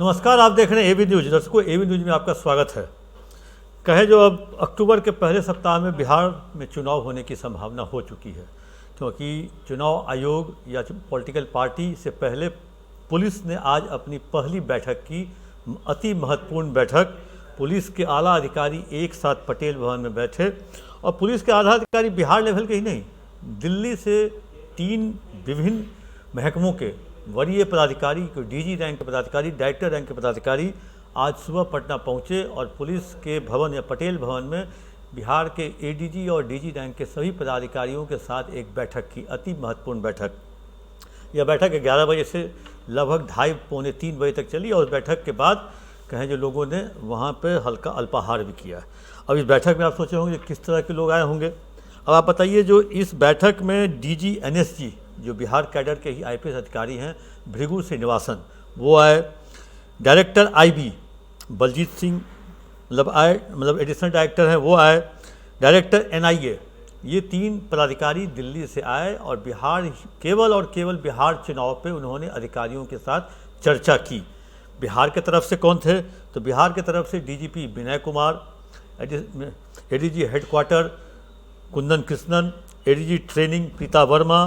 नमस्कार, आप देख रहे हैं एबी न्यूज। दर्शकों, एबी न्यूज में आपका स्वागत है। कहे जो अब अक्टूबर के पहले सप्ताह में बिहार में चुनाव होने की संभावना हो चुकी है, क्योंकि चुनाव आयोग या पॉलिटिकल पार्टी से पहले पुलिस ने आज अपनी पहली बैठक की, अति महत्वपूर्ण बैठक। पुलिस के आला अधिकारी एक साथ पटेल भवन में बैठे और पुलिस के आला अधिकारी बिहार लेवल के ही नहीं, दिल्ली से 3 विभिन्न महकमों के वरीय पदाधिकारी, डीजी रैंक के पदाधिकारी, डायरेक्टर रैंक के पदाधिकारी आज सुबह पटना पहुंचे और पुलिस के भवन या पटेल भवन में बिहार के एडीजी और डीजी रैंक के सभी पदाधिकारियों के साथ एक बैठक की, अति महत्वपूर्ण बैठक। यह बैठक 11 बजे से लगभग 2:30 पौने 3 बजे तक चली और उस बैठक के बाद कहें जो लोगों ने वहाँ पर हल्का अल्पाहार भी किया। अब इस बैठक में आप सोचे होंगे किस तरह के लोग आए होंगे। अब आप बताइए, जो इस बैठक में डीजी एनएसजी जो बिहार कैडर के ही आईपीएस अधिकारी हैं, भृगु श्रीनिवासन, वो आए। डायरेक्टर आईबी बलजीत सिंह मतलब एडिशनल डायरेक्टर हैं, वो आए। डायरेक्टर एनआईए, ये 3 पदाधिकारी दिल्ली से आए और बिहार केवल और केवल बिहार चुनाव पे उन्होंने अधिकारियों के साथ चर्चा की। बिहार के तरफ से कौन थे? तो बिहार के तरफ से DGP Vinay Kumar, ADG headquarter Kundan Krishnan, ADG training Preeta Verma,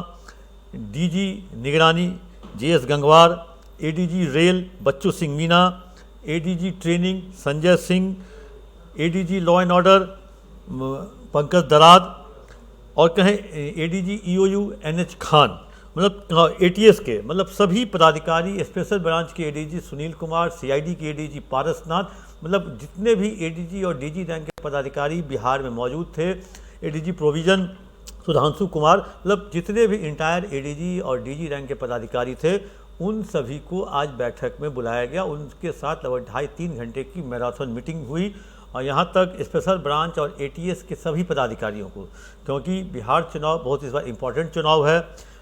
DG निगरानी JS Gangwar, ADG rail Bachchu Singh Meena, ADG training Sanjay Singh, ADG law and order Pankaj Darad और कहें एडीजी ईओयू एनएच खान, मतलब एटीएस के मतलब सभी पदाधिकारी, स्पेशल ब्रांच के एडीजी सुनील कुमार, सीआईडी के एडीजी पारसनाथ, मतलब जितने भी एडीजी और डीजी रैंक के पदाधिकारी बिहार में मौजूद थे, एडीजी प्रोविजन सुधांशु कुमार, मतलब जितने भी इंटायर एडीजी और डीजी रैंक के पदाधिकारी थे, उन सभी को आज बैठक में बुलाया गया। उनके साथ लगभग 2.5-3 घंटे की मैराथन मीटिंग हुई और यहाँ तक स्पेशल ब्रांच और एटीएस के सभी पदाधिकारियों को, क्योंकि बिहार चुनाव बहुत इस बार इम्पोर्टेंट चुनाव है।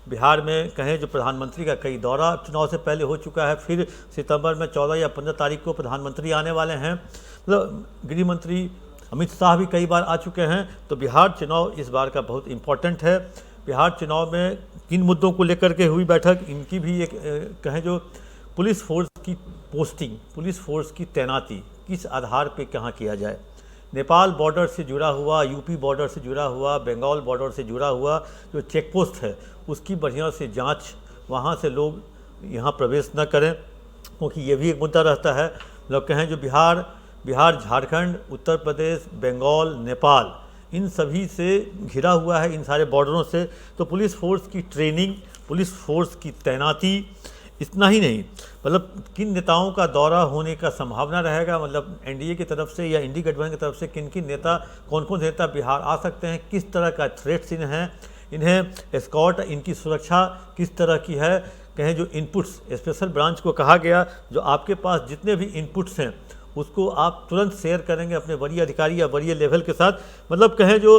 बिहार में कहें जो प्रधानमंत्री का कई दौरा चुनाव से पहले हो चुका है, फिर सितंबर में 14 या 15 तारीख को प्रधानमंत्री आने वाले हैं, मतलब गृह मंत्री अमित शाह भी कई बार आ चुके हैं। तो बिहार चुनाव इस बार का बहुत इम्पोर्टेंट है। बिहार चुनाव में किन मुद्दों को लेकर के हुई बैठक, इनकी भी एक कहें जो पुलिस फोर्स की पोस्टिंग, पुलिस फोर्स की तैनाती किस आधार पे कहाँ किया जाए, नेपाल बॉर्डर से जुड़ा हुआ, यूपी बॉर्डर से जुड़ा हुआ, बंगाल बॉर्डर से जुड़ा हुआ जो चेक पोस्ट है उसकी बढ़िया से जांच, वहाँ से लोग यहाँ प्रवेश न करें, क्योंकि ये भी एक मुद्दा रहता है। लोग कहें जो बिहार, झारखंड, उत्तर प्रदेश, बंगाल, नेपाल, इन सभी से घिरा हुआ है, इन सारे बॉर्डरों से। तो पुलिस फोर्स की ट्रेनिंग, पुलिस फोर्स की तैनाती, इतना ही नहीं मतलब किन नेताओं का दौरा होने का संभावना रहेगा, मतलब एनडीए की तरफ से या इंडी गठबंधन की तरफ से किन किन नेता, कौन कौन नेता बिहार आ सकते हैं, किस तरह का थ्रेट्स इन्हें एस्कॉर्ट, इनकी सुरक्षा किस तरह की है। कहें जो इनपुट्स, स्पेशल ब्रांच को कहा गया जो आपके पास जितने भी इनपुट्स हैं उसको आप तुरंत शेयर करेंगे अपने वरीय अधिकारी या वरीय लेवल के साथ। मतलब कहें जो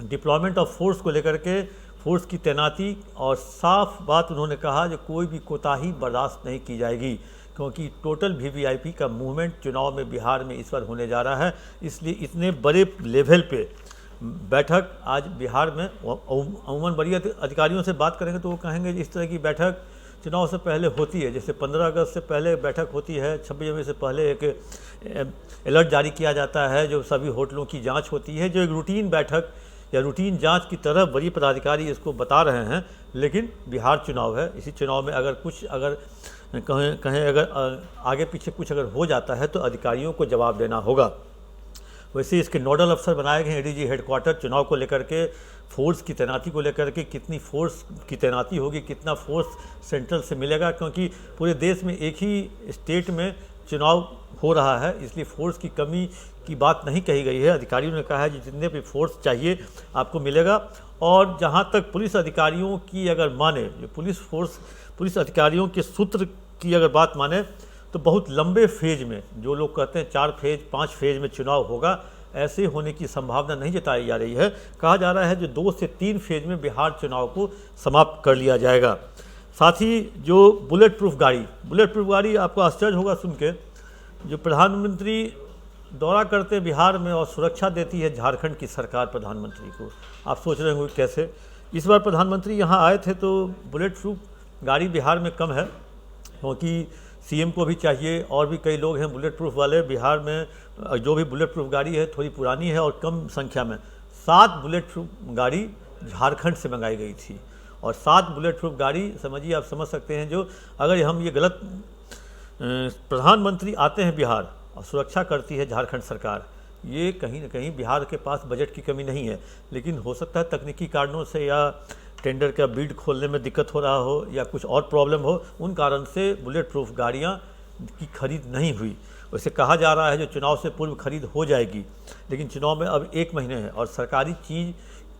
डिप्लॉयमेंट ऑफ फोर्स को लेकर के, फोर्स की तैनाती, और साफ बात उन्होंने कहा जो कोई भी कोताही बर्दाश्त नहीं की जाएगी, क्योंकि टोटल वीवीआईपी का मूवमेंट चुनाव में बिहार में इस बार होने जा रहा है। इसलिए इतने बड़े लेवल पे बैठक आज बिहार में, अमूमन वरीय अधिकारियों से बात करेंगे तो वो कहेंगे इस तरह की बैठक चुनाव से पहले होती है। जैसे 15 अगस्त से पहले बैठक होती है, 26 जनवरी से पहले एक अलर्ट जारी किया जाता है, जो सभी होटलों की जांच होती है, जो एक रूटीन बैठक या रूटीन जांच की तरह वरीय पदाधिकारी इसको बता रहे हैं। लेकिन बिहार चुनाव है, इसी चुनाव में अगर कुछ कहें अगर आगे पीछे कुछ अगर हो जाता है तो अधिकारियों को जवाब देना होगा। वैसे इसके नोडल अफसर बनाए गए हैं एडीजी हेडक्वार्टर, चुनाव को लेकर के, फोर्स की तैनाती को लेकर के, कितनी फोर्स की तैनाती होगी, कितना फोर्स सेंट्रल से मिलेगा, क्योंकि पूरे देश में एक ही स्टेट में चुनाव हो रहा है, इसलिए फोर्स की कमी की बात नहीं कही गई है। अधिकारियों ने कहा है जितने भी फोर्स चाहिए आपको मिलेगा। और जहाँ तक पुलिस अधिकारियों की अगर माने, जो पुलिस अधिकारियों के सूत्र की अगर बात माने, तो बहुत लंबे फेज में, जो लोग कहते हैं 4 फेज 5 फेज में चुनाव होगा, ऐसे होने की संभावना नहीं जताई जा रही है। कहा जा रहा है जो 2 से 3 फेज में बिहार चुनाव को समाप्त कर लिया जाएगा। साथ ही जो बुलेट प्रूफ गाड़ी आपको आश्चर्य होगा सुन के, जो प्रधानमंत्री दौरा करते बिहार में और सुरक्षा देती है झारखंड की सरकार प्रधानमंत्री को। आप सोच रहे होंगे कैसे। इस बार प्रधानमंत्री यहाँ आए थे तो बुलेट प्रूफ गाड़ी बिहार में कम है, क्योंकि सीएम को भी चाहिए, और भी कई लोग हैं बुलेट प्रूफ वाले बिहार में, जो भी बुलेट प्रूफ गाड़ी है थोड़ी पुरानी है और कम संख्या में। 7 बुलेट प्रूफ गाड़ी झारखंड से मंगाई गई थी, और 7 बुलेट प्रूफ गाड़ी समझिए, आप समझ सकते हैं। जो अगर हम ये गलत, प्रधानमंत्री आते हैं बिहार और सुरक्षा करती है झारखंड सरकार, ये कहीं ना कहीं बिहार के पास बजट की कमी नहीं है, लेकिन हो सकता है तकनीकी कारणों से या टेंडर का बिड खोलने में दिक्कत हो रहा हो या कुछ और प्रॉब्लम हो, उन कारण से बुलेट प्रूफ गाड़ियाँ की खरीद नहीं हुई। वैसे कहा जा रहा है जो चुनाव से पूर्व खरीद हो जाएगी, लेकिन चुनाव में अब 1 महीने है और सरकारी चीज़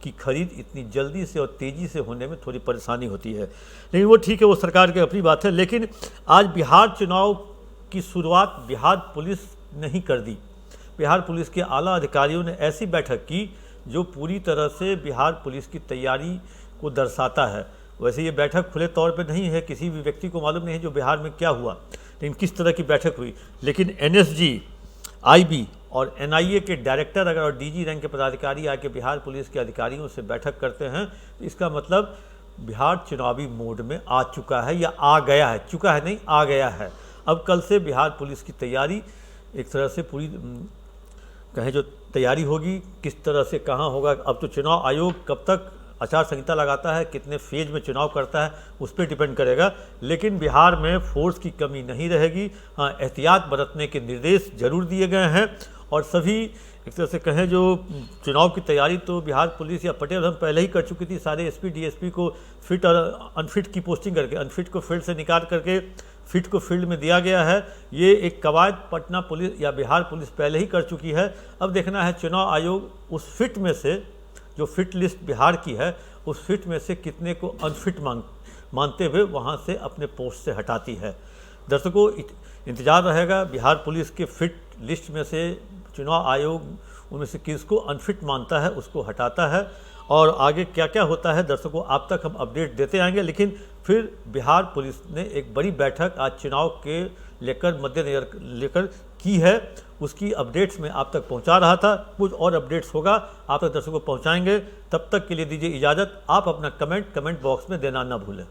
की खरीद इतनी जल्दी से और तेज़ी से होने में थोड़ी परेशानी होती है। लेकिन वो ठीक है, वो सरकार की अपनी बात है। लेकिन आज बिहार चुनाव की शुरुआत बिहार पुलिस ने ही कर दी। बिहार पुलिस के आला अधिकारियों ने ऐसी बैठक की जो पूरी तरह से बिहार पुलिस की तैयारी को दर्शाता है। वैसे ये बैठक खुले तौर पे नहीं है, किसी भी व्यक्ति को मालूम नहीं है जो बिहार में क्या हुआ, लेकिन किस तरह की बैठक हुई। लेकिन एनएसजी, आईबी और एनआईए के डायरेक्टर अगर और डीजी रैंक के पदाधिकारी आके बिहार पुलिस के अधिकारियों से बैठक करते हैं, तो इसका मतलब बिहार चुनावी मोड में आ चुका है या आ गया है। चुका है नहीं, आ गया है। अब कल से बिहार पुलिस की तैयारी एक तरह से पूरी कहें जो तैयारी होगी, किस तरह से कहाँ होगा। अब तो चुनाव आयोग कब तक आचार संहिता लगाता है, कितने फेज में चुनाव करता है, उस पर डिपेंड करेगा। लेकिन बिहार में फोर्स की कमी नहीं रहेगी। हाँ, एहतियात बरतने के निर्देश जरूर दिए गए हैं, और सभी एक तरह से कहें जो चुनाव की तैयारी तो बिहार पुलिस या पटेल हम पहले ही कर चुकी थी। सारे एसपी डीएसपी को फिट और अनफिट की पोस्टिंग करके, अनफिट को फील्ड से निकाल करके फिट को फील्ड में दिया गया है। ये एक कवायद पटना पुलिस या बिहार पुलिस पहले ही कर चुकी है। अब देखना है चुनाव आयोग उस फिट में से, जो फिट लिस्ट बिहार की है, उस फिट में से कितने को अनफिट मानते हुए वहाँ से अपने पोस्ट से हटाती है। दर्शकों, इंतजार रहेगा बिहार पुलिस के फिट लिस्ट में से चुनाव आयोग उनमें से किसको अनफिट मानता है, उसको हटाता है, और आगे क्या क्या होता है दर्शकों आप तक हम अपडेट देते आएंगे। लेकिन फिर बिहार पुलिस ने एक बड़ी बैठक आज चुनाव के लेकर मद्देनजर लेकर की है, उसकी अपडेट्स में आप तक पहुंचा रहा था। कुछ और अपडेट्स होगा आप तक दर्शकों को पहुंचाएंगे। तब तक के लिए दीजिए इजाज़त। आप अपना कमेंट बॉक्स में देना ना भूलें।